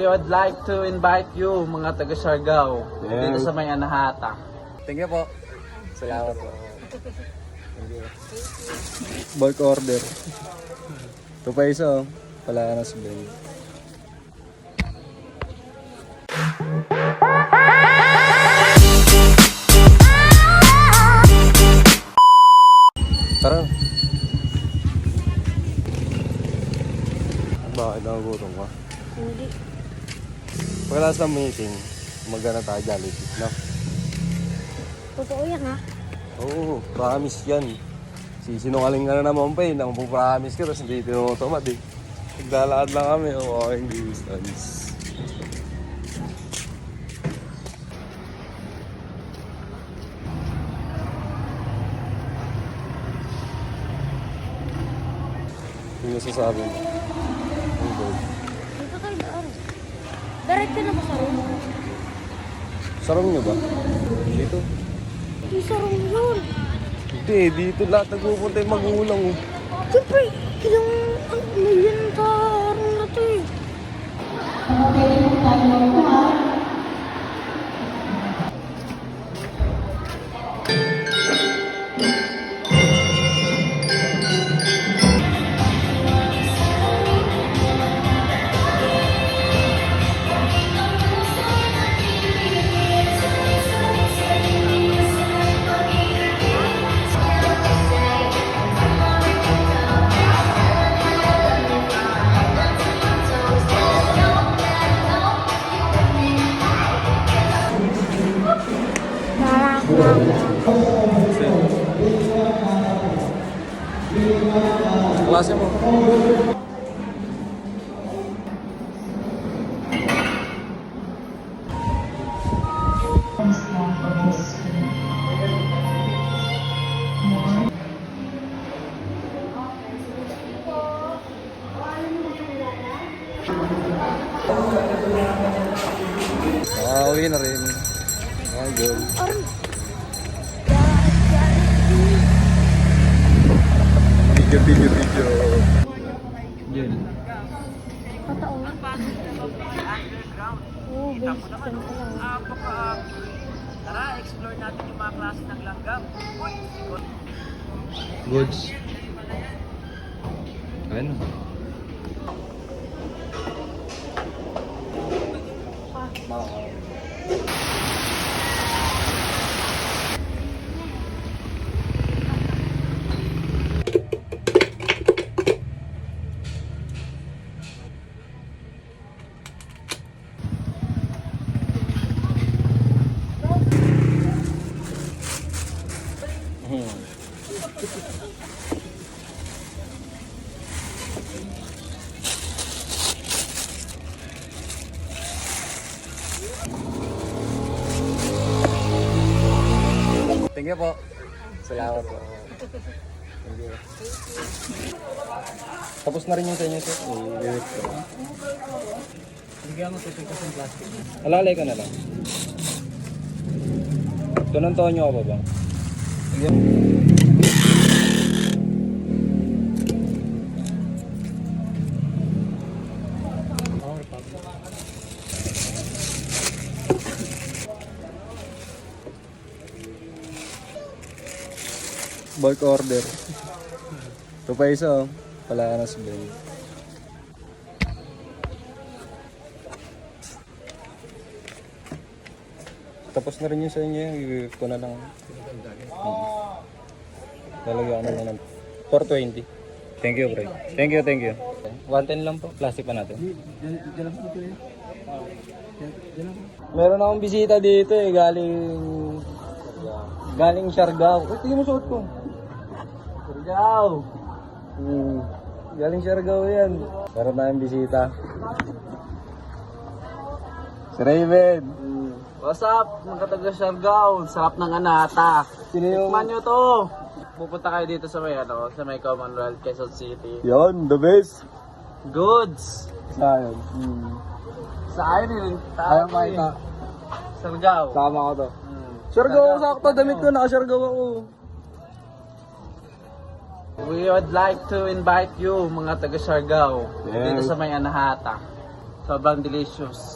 We would like to invite you, mga taga Siargao, dito sa may Anahata. Thank you po. Salamat po. Thank you. Bulk order. Ito pa isa, oh. Pala na si Ben. Tara. Bakit nagugutom ka? Hindi. Pagkalas ng meeting, magana tayo Jollibee, no? Totoo yan ha? Oo, promise yan. Sinungaling ka na naman pa eh, nang pupromise ka, tapos hindi tinutumad eh. Naglalakad lang kami, walking distance. Yung nasasabi mo. Oh God. Dito tayo daan. Direct ka na ba sa room? Sarong nyo ba? Dito? Hindi sa room yun. Hindi, dito lahat nagpupunta yung magulang. Oh. Siyempre, ilang million sa room na to eh. Klase mo. Uwi na rin. Oh, good. Video. Yan. Totoo. Oo, basic ka na pala. Tara, explore natin yung mga klase ng langgam. Goods. Ayun. Thank you po. Salamat po. Thank you. Tapos na rin yung sa inyo, sir. I-review ko. Bigyan mo tutukas ng plastic. Alalay ka na lang. Tunantuan nyo ako ba bang? Bulk order. Ito pa isa, oh. Pala na si Ben. Tapos na rin yung sa inyo, i-review ko na lang. Lalagyan ko na lang. 420. Thank you, bro. Thank you. 110 lang po. Plastic pa natin. Meron akong bisita dito eh. Galing Siargao. Uy, tingin mo suot ko. Siargao. Galing Siargao yan. Meron tayong bisita. Si Raven. What's up, mga taga Siargao? Sarap ng Anahata. Sino yung... Tikman nyo to. Pupunta kayo dito sa may Commonwealth, Quezon City. Yon, the best. Goods. Sayang. Sa akin yun. Ayaw makita. Siargao. Tama ko to. Siargao ako sakto. Damit ko, naka-Siargao ako. We would like to invite you, mga taga Siargao, dito sa may Anahata. Sobrang delicious.